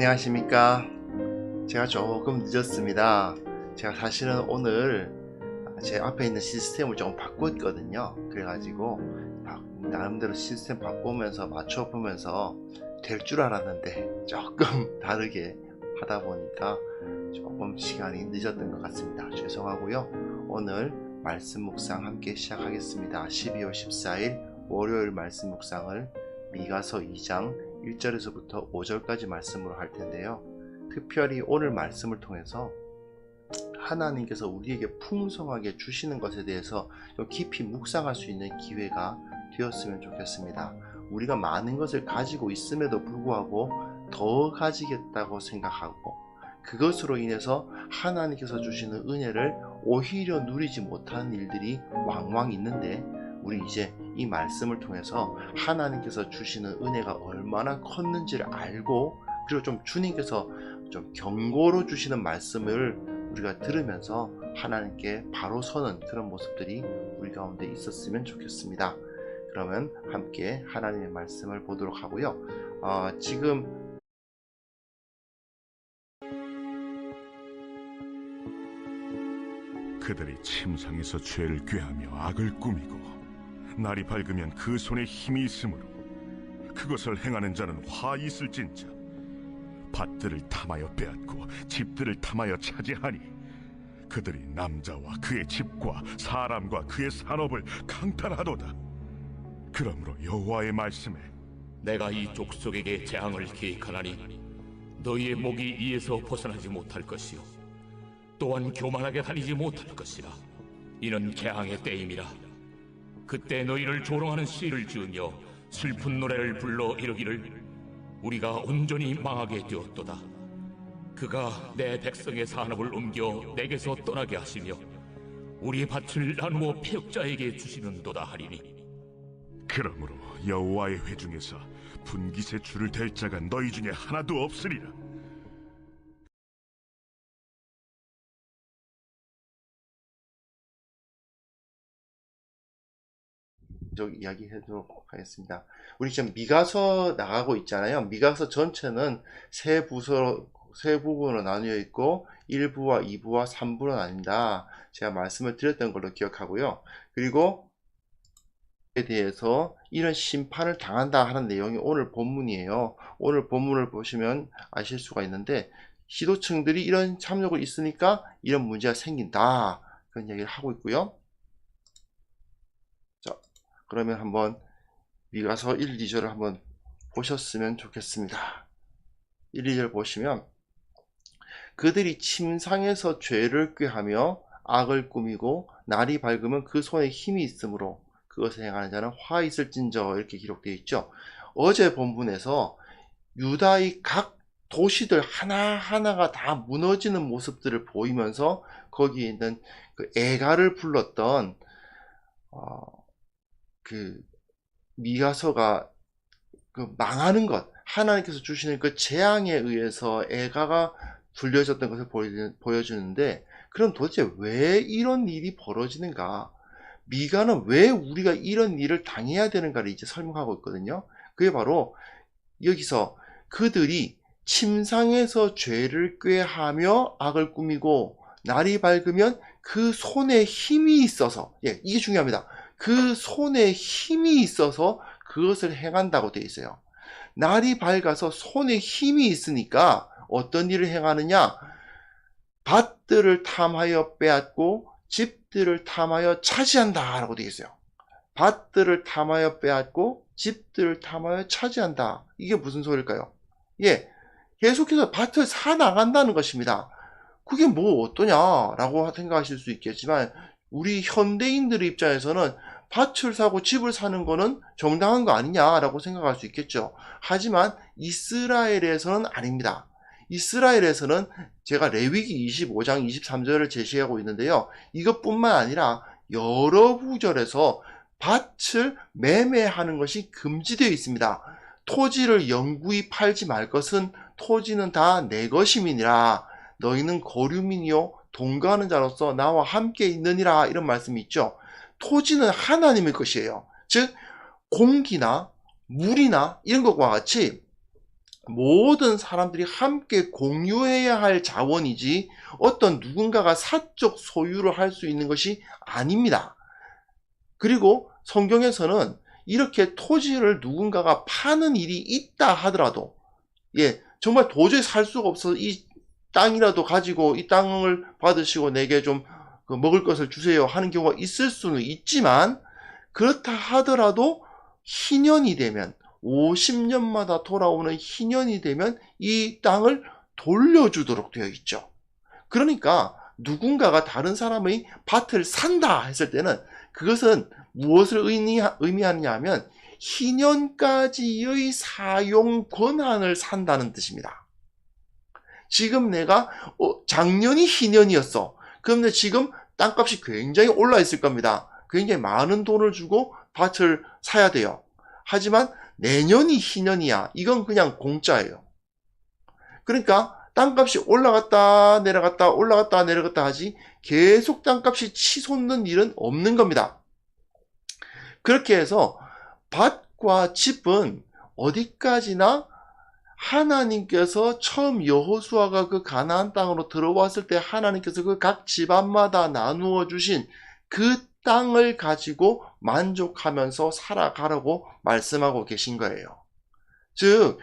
안녕하십니까. 제가 조금 늦었습니다. 제가 사실은 오늘 제 앞에 있는 시스템을 좀 바꿨거든요. 그래가지고 나름대로 시스템 바꾸면서 맞춰보면서 될 줄 알았는데 조금 다르게 하다 보니까 조금 시간이 늦었던 것 같습니다. 죄송하고요. 오늘 말씀 묵상 함께 시작하겠습니다. 12월 14일 월요일 말씀 묵상을 미가서 2장 1절에서부터 5절까지 말씀으로 할 텐데요. 특별히 오늘 말씀을 통해서 하나님께서 우리에게 풍성하게 주시는 것에 대해서 좀 깊이 묵상할 수 있는 기회가 되었으면 좋겠습니다. 우리가 많은 것을 가지고 있음에도 불구하고 더 가지겠다고 생각하고 그것으로 인해서 하나님께서 주시는 은혜를 오히려 누리지 못하는 일들이 왕왕 있는데, 우리 이제 이 말씀을 통해서 하나님께서 주시는 은혜가 얼마나 컸는지를 알고, 그리고 좀 주님께서 좀 경고로 주시는 말씀을 우리가 들으면서 하나님께 바로 서는 그런 모습들이 우리 가운데 있었으면 좋겠습니다. 그러면 함께 하나님의 말씀을 보도록 하고요. 지금 그들이 침상에서 죄를 꾀하며 악을 꾸미고 날이 밝으면 그 손에 힘이 있으므로 그것을 행하는 자는 화 있을진저. 밭들을 탐하여 빼앗고 집들을 탐하여 차지하니 그들이 남자와 그의 집과 사람과 그의 산업을 강탈하도다. 그러므로 여호와의 말씀에 내가 이 족속에게 재앙을 계획하나니 너희의 목이 이에서 벗어나지 못할 것이요 또한 교만하게 다니지 못할 것이라. 이는 재앙의 때임이라. 그때 너희를 조롱하는 시를 지으며 슬픈 노래를 불러 이르기를 우리가 온전히 망하게 되었도다. 그가 내 백성의 산업을 옮겨 내게서 떠나게 하시며 우리 밭을 나누어 패역자에게 주시는도다 하리니, 그러므로 여호와의 회중에서 분깃의 줄을 댈 자가 너희 중에 하나도 없으리라. 이야기하도록 하겠습니다. 우리 지금 미가서 나가고 있잖아요. 미가서 전체는 세 부분으로 나뉘어 있고 1부와 2부와 3부로 나뉜다. 제가 말씀을 드렸던 걸로 기억하고요. 그리고 에 대해서 이런 심판을 당한다 하는 내용이 오늘 본문이에요. 오늘 본문을 보시면 아실 수가 있는데, 지도층들이 이런 참력을 있으니까 이런 문제가 생긴다, 그런 얘기를 하고 있고요. 자, 그러면 한번 미가서 1, 2절을 한번 보셨으면 좋겠습니다. 1, 2절 보시면 그들이 침상에서 죄를 꾀하며 악을 꾸미고 날이 밝으면 그 손에 힘이 있으므로 그것을 행하는 자는 화 있을진저, 이렇게 기록되어 있죠. 어제 본문에서 유다의 각 도시들 하나하나가 다 무너지는 모습들을 보이면서 거기에 있는 그 애가를 불렀던 그 미가서가 그 망하는 것, 하나님께서 주시는 그 재앙에 의해서 애가가 불려졌던 것을 보여주는데, 그럼 도대체 왜 이런 일이 벌어지는가? 미가는 왜 우리가 이런 일을 당해야 되는가를 이제 설명하고 있거든요. 그게 바로 여기서 그들이 침상에서 죄를 꾀하며 악을 꾸미고 날이 밝으면 그 손에 힘이 있어서, 이게 중요합니다. 그 손에 힘이 있어서 그것을 행한다고 되어 있어요. 날이 밝아서 손에 힘이 있으니까 어떤 일을 행하느냐? 밭들을 탐하여 빼앗고 집들을 탐하여 차지한다 라고 되어 있어요. 밭들을 탐하여 빼앗고 집들을 탐하여 차지한다. 이게 무슨 소리일까요? 계속해서 밭을 사 나간다는 것입니다. 그게 뭐 어떠냐라고 생각하실 수 있겠지만, 우리 현대인들의 입장에서는 밭을 사고 집을 사는 거는 정당한 거 아니냐라고 생각할 수 있겠죠. 하지만 이스라엘에서는 아닙니다. 이스라엘에서는 제가 레위기 25장 23절을 제시하고 있는데요. 이것뿐만 아니라 여러 구절에서 밭을 매매하는 것이 금지되어 있습니다. 토지를 영구히 팔지 말 것은 토지는 다 내 것임이니라. 너희는 거류민이요 동거하는 자로서 나와 함께 있느니라, 이런 말씀이 있죠. 토지는 하나님의 것이에요. 즉 공기나 물이나 이런 것과 같이 모든 사람들이 함께 공유해야 할 자원이지 어떤 누군가가 사적 소유를 할 수 있는 것이 아닙니다. 그리고 성경에서는 이렇게 토지를 누군가가 파는 일이 있다 하더라도, 정말 도저히 살 수가 없어서 이 땅이라도 가지고 이 땅을 받으시고 내게 좀 먹을 것을 주세요 하는 경우가 있을 수는 있지만, 그렇다 하더라도 희년이 되면, 50년마다 돌아오는 희년이 되면 이 땅을 돌려주도록 되어 있죠. 그러니까 누군가가 다른 사람의 밭을 산다 했을 때는 그것은 무엇을 의미하느냐 하면 희년까지의 사용 권한을 산다는 뜻입니다. 지금 내가 작년이 희년이었어. 그런데 지금 땅값이 굉장히 올라 있을 겁니다. 굉장히 많은 돈을 주고 밭을 사야 돼요. 하지만 내년이 희년이야. 이건 그냥 공짜예요. 그러니까 땅값이 올라갔다 내려갔다 올라갔다 내려갔다 하지 계속 땅값이 치솟는 일은 없는 겁니다. 그렇게 해서 밭과 집은 어디까지나 하나님께서 처음 여호수아가 그 가나안 땅으로 들어왔을 때 하나님께서 그 각 집안마다 나누어 주신 그 땅을 가지고 만족하면서 살아가라고 말씀하고 계신 거예요. 즉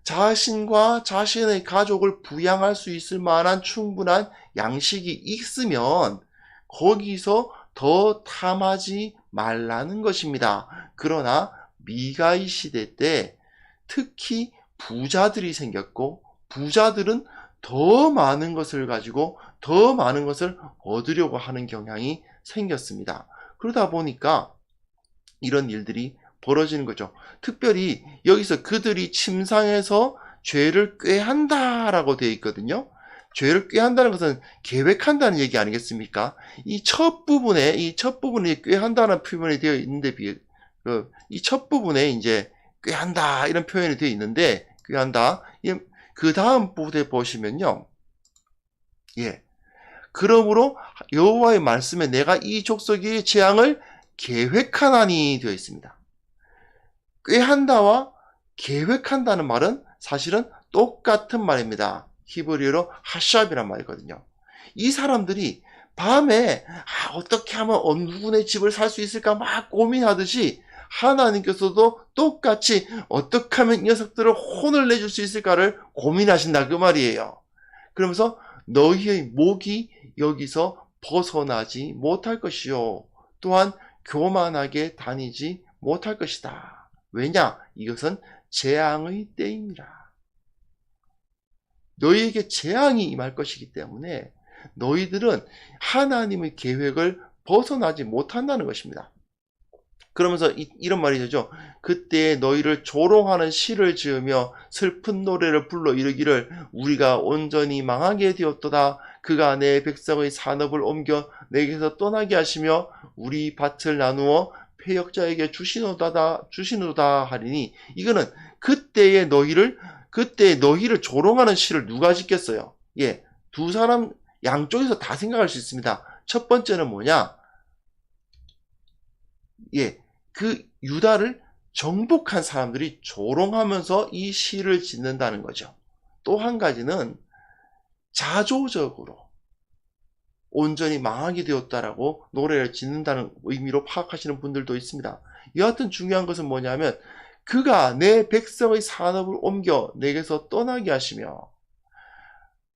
자신과 자신의 가족을 부양할 수 있을 만한 충분한 양식이 있으면 거기서 더 탐하지 말라는 것입니다. 그러나 미가의 시대 때 특히 부자들이 생겼고, 부자들은 더 많은 것을 가지고 더 많은 것을 얻으려고 하는 경향이 생겼습니다. 그러다 보니까 이런 일들이 벌어지는 거죠. 특별히 여기서 그들이 침상에서 죄를 꾀한다라고 되어 있거든요. 죄를 꾀한다는 것은 계획한다는 얘기 아니겠습니까? 이 첫 부분에 꾀한다는 표현이 되어 있는데, 이 첫 부분에 이제 꾀한다 이런 표현이 되어 있는데, 꾀한다. 그 다음 부분에 보시면요. 그러므로 여호와의 말씀에 내가 이 족속의 재앙을 계획하나니 되어 있습니다. 꾀한다와 계획한다는 말은 사실은 똑같은 말입니다. 히브리어로 하샵이란 말이거든요. 이 사람들이 밤에 어떻게 하면 어느 누구네 집을 살 수 있을까 막 고민하듯이 하나님께서도 똑같이 어떻게 하면 이 녀석들을 혼을 내줄 수 있을까를 고민하신다 그 말이에요. 그러면서 너희의 목이 여기서 벗어나지 못할 것이요 또한 교만하게 다니지 못할 것이다. 왜냐? 이것은 재앙의 때입니다. 너희에게 재앙이 임할 것이기 때문에 너희들은 하나님의 계획을 벗어나지 못한다는 것입니다. 그러면서 이런 말이 되죠. 그때 너희를 조롱하는 시를 지으며 슬픈 노래를 불러 이르기를 우리가 온전히 망하게 되었도다. 그가 내 백성의 산업을 옮겨 내게서 떠나게 하시며 우리 밭을 나누어 패역자에게 주시노다 하리니, 이거는 그때 너희를 조롱하는 시를 누가 짓겠어요? 두 사람 양쪽에서 다 생각할 수 있습니다. 첫 번째는 뭐냐? 그 유다를 정복한 사람들이 조롱하면서 이 시를 짓는다는 거죠. 또 한 가지는 자조적으로 온전히 망하게 되었다라고 노래를 짓는다는 의미로 파악하시는 분들도 있습니다. 여하튼 중요한 것은 뭐냐면 그가 내 백성의 산업을 옮겨 내게서 떠나게 하시며,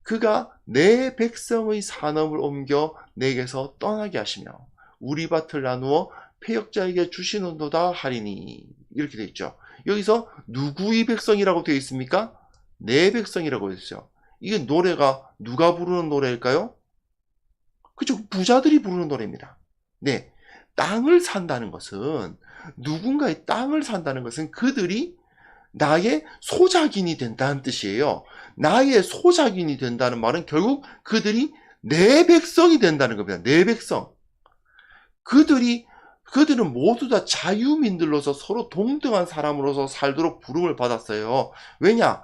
그가 내 백성의 산업을 옮겨 내게서 떠나게 하시며 우리 밭을 나누어 패역자에게 주시는도다 하리니, 이렇게 되어 있죠. 여기서 누구의 백성이라고 되어 있습니까? 내 백성이라고 되어 있어요. 이게 노래가 누가 부르는 노래일까요? 그죠? 부자들이 부르는 노래입니다. 땅을 산다는 것은, 누군가의 땅을 산다는 것은 그들이 나의 소작인이 된다는 뜻이에요. 나의 소작인이 된다는 말은 결국 그들이 내 백성이 된다는 겁니다. 내 백성. 그들은 모두 다 자유민들로서 서로 동등한 사람으로서 살도록 부름을 받았어요. 왜냐?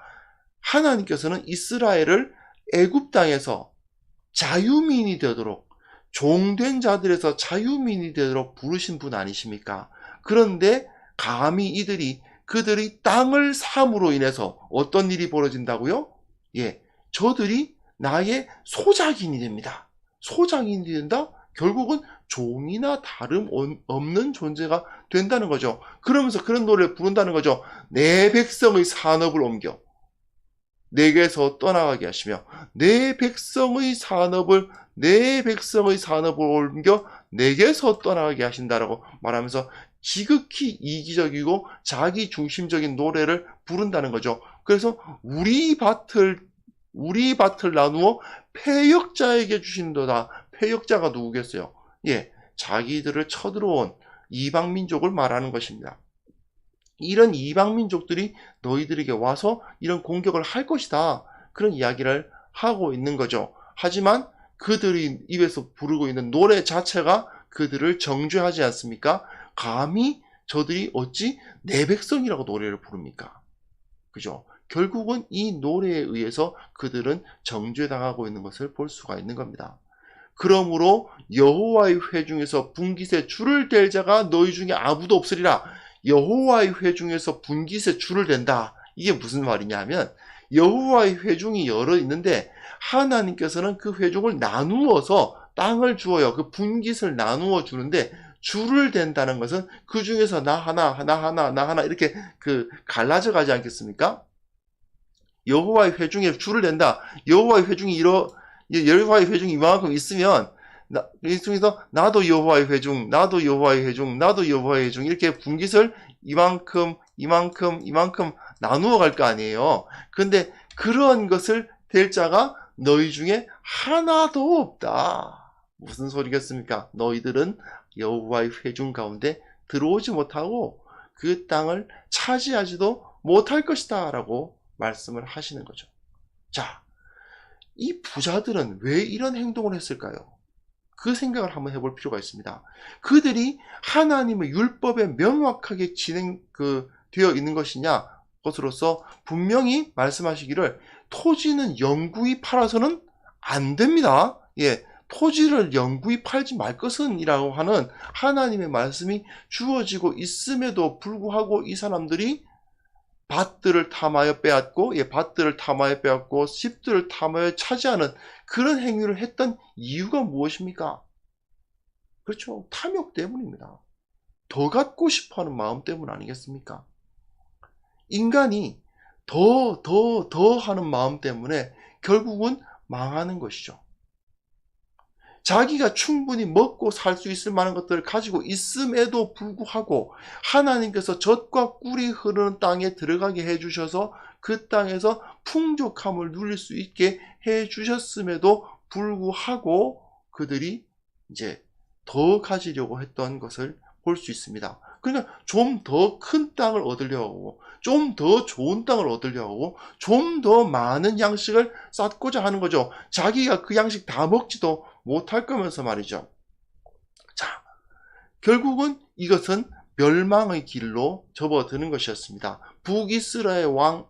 하나님께서는 이스라엘을 애굽 땅에서 자유민이 되도록, 종된 자들에서 자유민이 되도록 부르신 분 아니십니까? 그런데 감히 이들이 그들이 땅을 삼으로 인해서 어떤 일이 벌어진다고요? 예, 저들이 나의 소작인이 됩니다. 소작인이 된다? 결국은 종이나 다름없는 존재가 된다는 거죠. 그러면서 그런 노래를 부른다는 거죠. 내 백성의 산업을 옮겨 내게서 떠나가게 하시며 내 백성의 산업을 옮겨 내게서 떠나가게 하신다라고 말하면서 지극히 이기적이고 자기 중심적인 노래를 부른다는 거죠. 그래서 우리 밭을 나누어 패역자에게 주신도다. 패역자가 누구겠어요? 예, 자기들을 쳐들어온 이방 민족을 말하는 것입니다. 이런 이방 민족들이 너희들에게 와서 이런 공격을 할 것이다. 그런 이야기를 하고 있는 거죠. 하지만 그들이 입에서 부르고 있는 노래 자체가 그들을 정죄하지 않습니까? 감히 저들이 어찌 내 백성이라고 노래를 부릅니까? 그죠? 결국은 이 노래에 의해서 그들은 정죄당하고 있는 것을 볼 수가 있는 겁니다. 그러므로 여호와의 회중에서 분깃에 줄을 댈 자가 너희 중에 아무도 없으리라. 여호와의 회중에서 분깃에 줄을 댄다. 이게 무슨 말이냐 하면 여호와의 회중이 여러 있는데 하나님께서는 그 회중을 나누어서 땅을 주어요. 그 분깃을 나누어 주는데 줄을 댄다는 것은 그 중에서 나 하나 이렇게 갈라져 가지 않겠습니까? 여호와의 회중에 줄을 댄다. 여호와의 회중이 이만큼 있으면 이 중에서 나도 여호와의 회중, 나도 여호와의 회중, 나도 여호와의 회중 이렇게 분깃을 이만큼 나누어 갈 거 아니에요. 근데 그런 것을 될 자가 너희 중에 하나도 없다. 무슨 소리겠습니까? 너희들은 여호와의 회중 가운데 들어오지 못하고 그 땅을 차지하지도 못할 것이다 라고 말씀을 하시는 거죠. 자, 이 부자들은 왜 이런 행동을 했을까요? 그 생각을 한번 해볼 필요가 있습니다. 그들이 하나님의 율법에 명확하게 되어 있는 것으로서 분명히 말씀하시기를 토지는 영구히 팔아서는 안 됩니다. 예, 토지를 영구히 팔지 말 것은 이라고 하는 하나님의 말씀이 주어지고 있음에도 불구하고 이 사람들이 밭들을 탐하여 빼앗고 십들을 탐하여 차지하는 그런 행위를 했던 이유가 무엇입니까? 그렇죠. 탐욕 때문입니다. 더 갖고 싶어하는 마음 때문 아니겠습니까? 인간이 더 하는 마음 때문에 결국은 망하는 것이죠. 자기가 충분히 먹고 살 수 있을 만한 것들을 가지고 있음에도 불구하고 하나님께서 젖과 꿀이 흐르는 땅에 들어가게 해주셔서 그 땅에서 풍족함을 누릴 수 있게 해주셨음에도 불구하고 그들이 이제 더 가지려고 했던 것을 볼 수 있습니다. 그러니까 좀 더 큰 땅을 얻으려고 하고 좀 더 좋은 땅을 얻으려고 하고 좀 더 많은 양식을 쌓고자 하는 거죠. 자기가 그 양식 다 먹지도 못할 거면서 말이죠. 자, 결국은 이것은 멸망의 길로 접어드는 것이었습니다. 북이스라엘 왕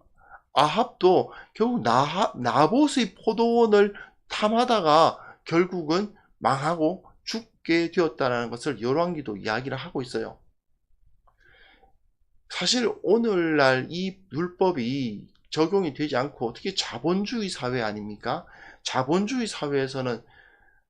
아합도 결국 나봇의 포도원을 탐하다가 결국은 망하고 죽게 되었다는 것을 열왕기도 이야기를 하고 있어요. 사실 오늘날 이 율법이 적용이 되지 않고 어떻게 자본주의 사회 아닙니까? 자본주의 사회에서는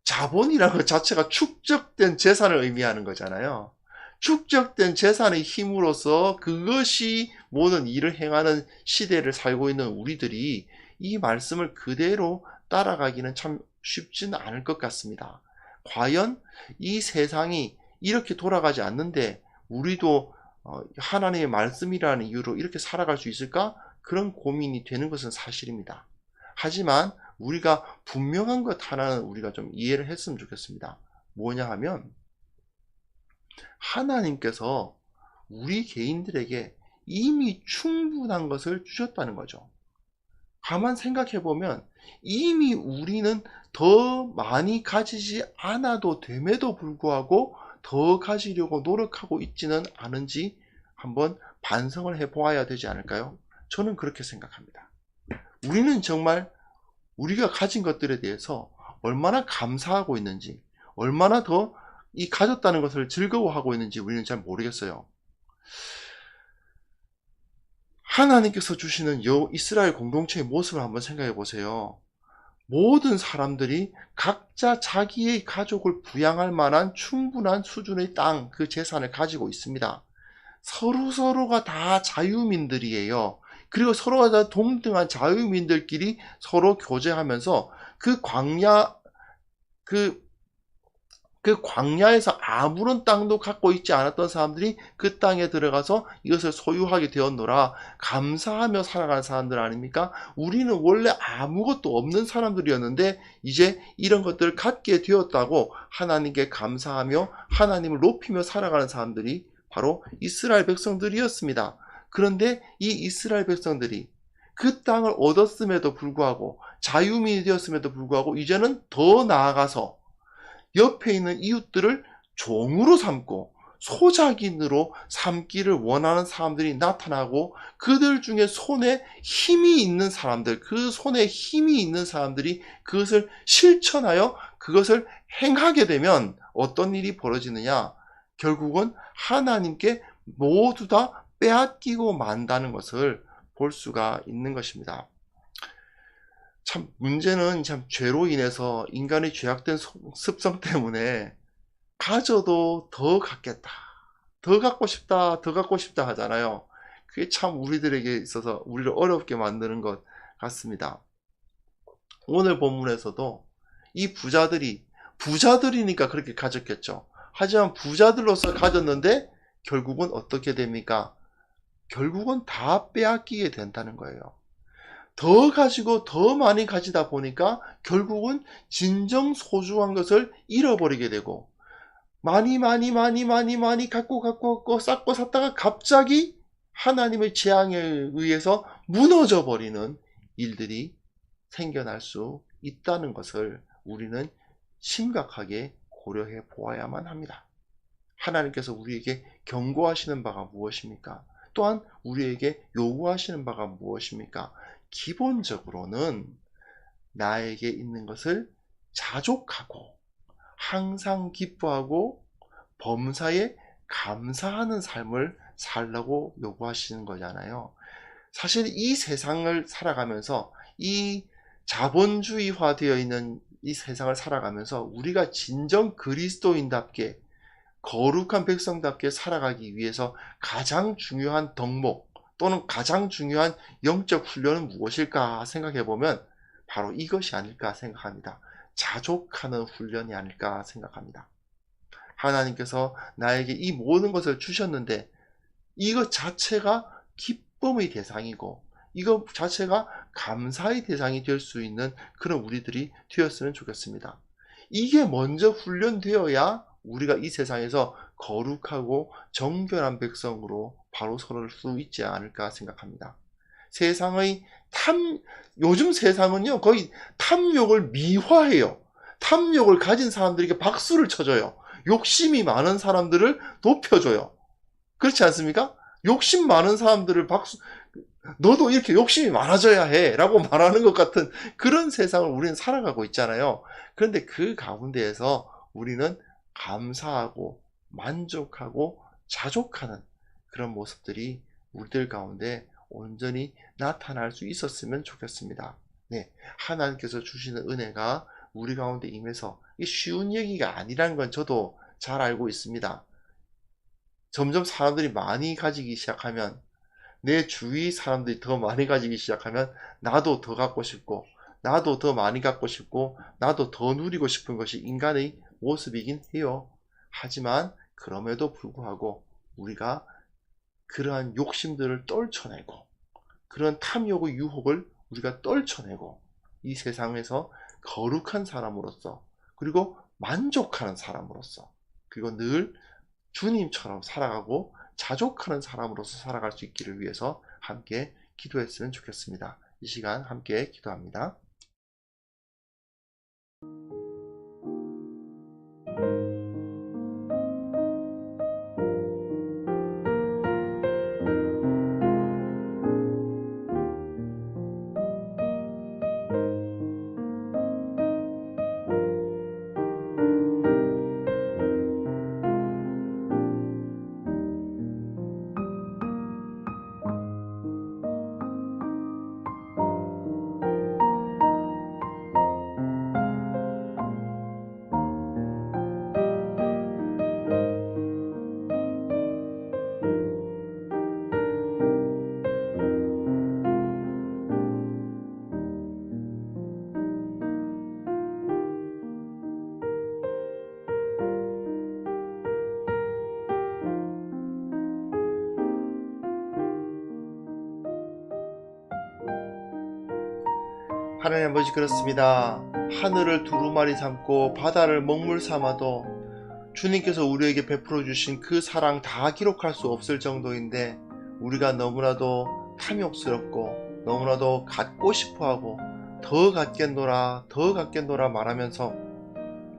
자본이라는 것 자체가 축적된 재산을 의미하는 거잖아요. 축적된 재산의 힘으로써 그것이 모든 일을 행하는 시대를 살고 있는 우리들이 이 말씀을 그대로 따라가기는 참 쉽지는 않을 것 같습니다. 과연 이 세상이 이렇게 돌아가지 않는데 우리도 하나님의 말씀이라는 이유로 이렇게 살아갈 수 있을까? 그런 고민이 되는 것은 사실입니다. 하지만 우리가 분명한 것 하나는 우리가 좀 이해를 했으면 좋겠습니다. 뭐냐 하면 하나님께서 우리 개인들에게 이미 충분한 것을 주셨다는 거죠. 가만 생각해 보면 이미 우리는 더 많이 가지지 않아도 됨에도 불구하고 더 가지려고 노력하고 있지는 않은지 한번 반성을 해보아야 되지 않을까요? 저는 그렇게 생각합니다. 우리는 정말 우리가 가진 것들에 대해서 얼마나 감사하고 있는지, 얼마나 더 이 가졌다는 것을 즐거워하고 있는지 우리는 잘 모르겠어요. 하나님께서 주시는 이스라엘 공동체의 모습을 한번 생각해 보세요. 모든 사람들이 각자 자기의 가족을 부양할 만한 충분한 수준의 땅, 그 재산을 가지고 있습니다. 서로가 다 자유민들이에요. 그리고 서로가 다 동등한 자유민들끼리 서로 교제하면서 그 광야, 그 광야에서 아무런 땅도 갖고 있지 않았던 사람들이 그 땅에 들어가서 이것을 소유하게 되었노라. 감사하며 살아가는 사람들 아닙니까? 우리는 원래 아무것도 없는 사람들이었는데 이제 이런 것들을 갖게 되었다고 하나님께 감사하며 하나님을 높이며 살아가는 사람들이 바로 이스라엘 백성들이었습니다. 그런데 이 이스라엘 백성들이 그 땅을 얻었음에도 불구하고, 자유민이 되었음에도 불구하고 이제는 더 나아가서 옆에 있는 이웃들을 종으로 삼고 소작인으로 삼기를 원하는 사람들이 나타나고, 그들 중에 손에 힘이 있는 사람들, 그 손에 힘이 있는 사람들이 그것을 실천하여 그것을 행하게 되면 어떤 일이 벌어지느냐? 결국은 하나님께 모두 다 빼앗기고 만다는 것을 볼 수가 있는 것입니다. 참 문제는 참 죄로 인해서 인간의 죄악된 습성 때문에 가져도 더 갖겠다, 더 갖고 싶다, 더 갖고 싶다 하잖아요. 그게 참 우리들에게 있어서 우리를 어렵게 만드는 것 같습니다. 오늘 본문에서도 이 부자들이니까 그렇게 가졌겠죠. 하지만 부자들로서 가졌는데 결국은 어떻게 됩니까? 결국은 다 빼앗기게 된다는 거예요. 더 가지고 더 많이 가지다 보니까 결국은 진정 소중한 것을 잃어버리게 되고, 많이 갖고 쌓고 샀다가 갑자기 하나님의 재앙에 의해서 무너져 버리는 일들이 생겨날 수 있다는 것을 우리는 심각하게 고려해 보아야만 합니다. 하나님께서 우리에게 경고하시는 바가 무엇입니까? 또한 우리에게 요구하시는 바가 무엇입니까? 기본적으로는 나에게 있는 것을 자족하고 항상 기뻐하고 범사에 감사하는 삶을 살라고 요구하시는 거잖아요. 사실 이 세상을 살아가면서, 이 자본주의화 되어 있는 이 세상을 살아가면서 우리가 진정 그리스도인답게 거룩한 백성답게 살아가기 위해서 가장 중요한 덕목 또는 가장 중요한 영적 훈련은 무엇일까 생각해 보면 바로 이것이 아닐까 생각합니다. 자족하는 훈련이 아닐까 생각합니다. 하나님께서 나에게 이 모든 것을 주셨는데 이것 자체가 기쁨의 대상이고 이것 자체가 감사의 대상이 될 수 있는 그런 우리들이 되었으면 좋겠습니다. 이게 먼저 훈련되어야 우리가 이 세상에서 거룩하고 정결한 백성으로 바로 서를 수 있지 않을까 생각합니다. 요즘 세상은요, 거의 탐욕을 미화해요. 탐욕을 가진 사람들에게 박수를 쳐줘요. 욕심이 많은 사람들을 높여줘요. 그렇지 않습니까? 욕심 많은 사람들을 너도 이렇게 욕심이 많아져야 해 라고 말하는 것 같은 그런 세상을 우리는 살아가고 있잖아요. 그런데 그 가운데에서 우리는 감사하고 만족하고 자족하는 그런 모습들이 우리들 가운데 온전히 나타날 수 있었으면 좋겠습니다. 네, 하나님께서 주시는 은혜가 우리 가운데 임해서 이게 쉬운 얘기가 아니라는 건 저도 잘 알고 있습니다. 점점 사람들이 많이 가지기 시작하면, 내 주위 사람들이 더 많이 가지기 시작하면 나도 더 갖고 싶고 나도 더 많이 갖고 싶고 나도 더 누리고 싶은 것이 인간의 모습이긴 해요. 하지만 그럼에도 불구하고 우리가 그러한 욕심들을 떨쳐내고 그런 탐욕의 유혹을 우리가 떨쳐내고 이 세상에서 거룩한 사람으로서, 그리고 만족하는 사람으로서, 그리고 늘 주님처럼 살아가고 자족하는 사람으로서 살아갈 수 있기를 위해서 함께 기도했으면 좋겠습니다. 이 시간 함께 기도합니다. 하나님 아버지, 그렇습니다. 하늘을 두루마리 삼고 바다를 먹물 삼아도 주님께서 우리에게 베풀어 주신 그 사랑 다 기록할 수 없을 정도인데, 우리가 너무나도 탐욕스럽고 너무나도 갖고 싶어하고 더 갖겠노라 더 갖겠노라 말하면서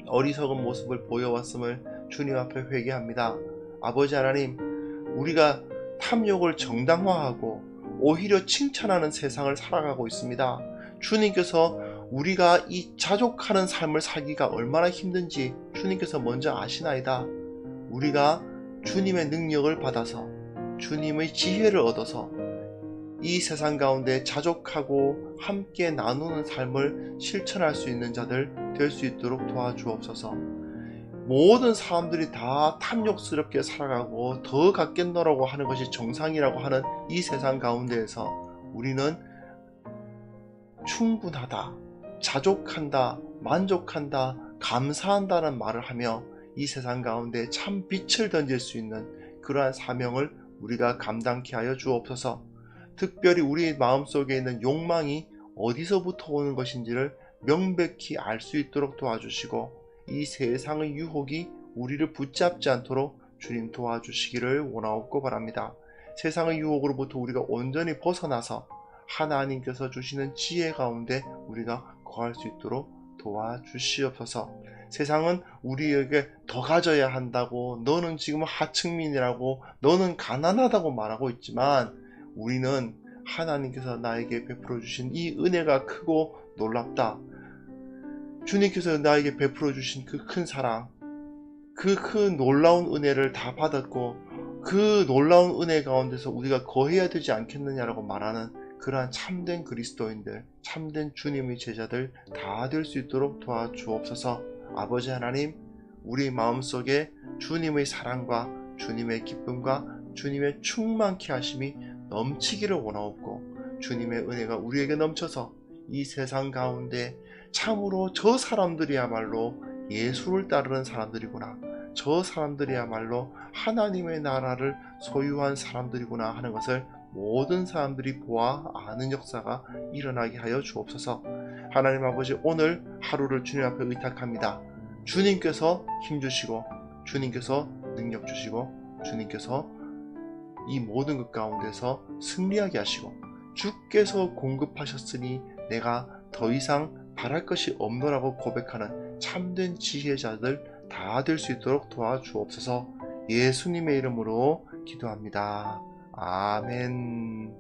어리석은 모습을 보여왔음을 주님 앞에 회개합니다. 아버지 하나님, 우리가 탐욕을 정당화하고 오히려 칭찬하는 세상을 살아가고 있습니다. 주님께서 우리가 이 자족하는 삶을 살기가 얼마나 힘든지 주님께서 먼저 아시나이다. 우리가 주님의 능력을 받아서 주님의 지혜를 얻어서 이 세상 가운데 자족하고 함께 나누는 삶을 실천할 수 있는 자들 될 수 있도록 도와주옵소서. 모든 사람들이 다 탐욕스럽게 살아가고 더 갖겠노라고 하는 것이 정상이라고 하는 이 세상 가운데에서 우리는 충분하다, 자족한다, 만족한다, 감사한다는 말을 하며 이 세상 가운데 참 빛을 던질 수 있는 그러한 사명을 우리가 감당케 하여 주옵소서. 특별히 우리 마음속에 있는 욕망이 어디서부터 오는 것인지를 명백히 알 수 있도록 도와주시고, 이 세상의 유혹이 우리를 붙잡지 않도록 주님 도와주시기를 원하옵고 바랍니다. 세상의 유혹으로부터 우리가 온전히 벗어나서 하나님께서 주시는 지혜 가운데 우리가 거할 수 있도록 도와주시옵소서. 세상은 우리에게 더 가져야 한다고, 너는 지금 하층민이라고, 너는 가난하다고 말하고 있지만, 우리는 하나님께서 나에게 베풀어 주신 이 은혜가 크고 놀랍다. 주님께서 나에게 베풀어 주신 그 큰 사랑, 그 큰 놀라운 은혜를 다 받았고 그 놀라운 은혜 가운데서 우리가 거해야 되지 않겠느냐라고 말하는 그러한 참된 그리스도인들, 참된 주님의 제자들 다 될 수 있도록 도와주옵소서. 아버지 하나님, 우리 마음속에 주님의 사랑과 주님의 기쁨과 주님의 충만케 하심이 넘치기를 원하옵고, 주님의 은혜가 우리에게 넘쳐서 이 세상 가운데 참으로 저 사람들이야말로 예수를 따르는 사람들이구나, 저 사람들이야말로 하나님의 나라를 소유한 사람들이구나 하는 것을 모든 사람들이 보아 아는 역사가 일어나게 하여 주옵소서. 하나님 아버지, 오늘 하루를 주님 앞에 의탁합니다. 주님께서 힘주시고 주님께서 능력 주시고 주님께서 이 모든 것 가운데서 승리하게 하시고, 주께서 공급하셨으니 내가 더 이상 바랄 것이 없노라고 고백하는 참된 지혜자들 다 될 수 있도록 도와주옵소서. 예수님의 이름으로 기도합니다. 아멘.